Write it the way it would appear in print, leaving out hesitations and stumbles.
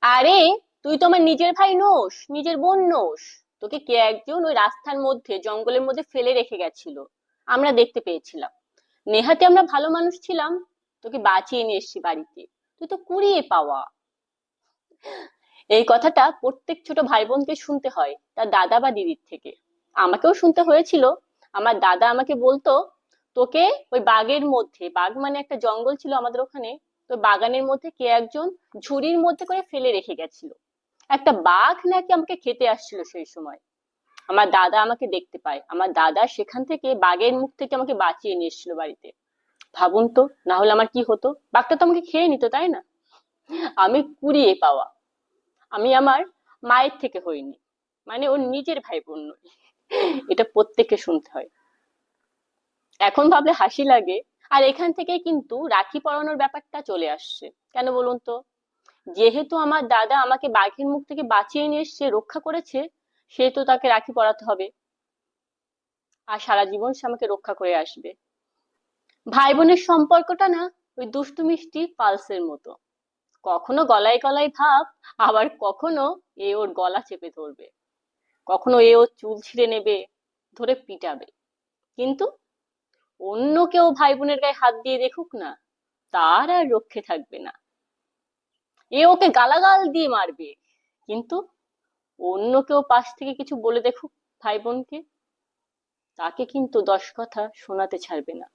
আরে, তুই তো আমার নিজের ভাই নোস, নিজের বোন নোস। তোকে কে একজন ওই রাস্তার মধ্যে জঙ্গলের মধ্যে ফেলে রেখে গেছিল। আমরা দেখতে পেয়েছিলাম। নেহাতি আমরা ভালো মানুষ ছিলাম, তোকে বাঁচিয়ে নিয়ে এসেছি বাড়িতে। তুই তো কুড়িয়ে পাওয়া। এই কথাটা প্রত্যেক ছোট ভাই বোনকে শুনতে হয় তার দাদা বা দিদির থেকে। আমাকেও শুনতে হয়েছিল। আমার দাদা আমাকে বলতো, তোকে ওই বাগের মধ্যে, বাগ মানে একটা জঙ্গল ছিল আমাদের ওখানে, তো বাগানের মধ্যে কে একজন ঝুড়ির মধ্যে করে ফেলে রেখে গেছিল। একটা বাঘ নাকি আমাকে খেতে আসছিল সেই সময়। আমার দাদা আমাকে দেখতে পায়, আমার দাদা সেখান থেকে বাঘের মুখ থেকে আমাকে বাঁচিয়ে নিয়ে এসেছিল বাড়িতে। ভাবুন তো, না হলে আমার কি হতো? বাঘটা তো আমাকে খেয়ে নিত, তাই না? আমি কুড়িয়ে পাওয়া। আমি আমার মায়ের থেকে হইনি, মানে ওর নিজের ভাই বোন নই। এটা প্রত্যেককে শুনতে হয়। এখন ভাবলে হাসি লাগে। আর এখান থেকে কিন্তু রাখি পরানোর ব্যাপারটা চলে আসছে। কেন বলুন তো? যেহেতু আমার দাদা আমাকে বাঘের মুখ থেকে বাঁচিয়ে নিয়ে এসছে, রক্ষা করেছে, সেহেতু তাকে রাখি পরাতে হবে। আর সারা জীবন সে আমাকে রক্ষা করে আসবে। ভাই বোনের সম্পর্কটা না ওই দুষ্টু মিষ্টি পালসের মতো। কখনো গলায় গলায় ভাব, আবার কখনো এ ওর গলা চেপে ধরবে, কখনো এ ওর চুল ছিঁড়ে নেবে, ধরে পিটাবে। কিন্তু অন্য কেউ ভাই বোনের গায়ে হাত দিয়ে দেখুক না, তার আর রক্ষে থাকবে না। এ ওকে গালাগাল দিয়ে মারবে, কিন্তু অন্য কেউ পাশ থেকে কিছু বলে দেখুক ভাই বোনকে, তাকে কিন্তু 10 কথা শোনাতে ছাড়বে না।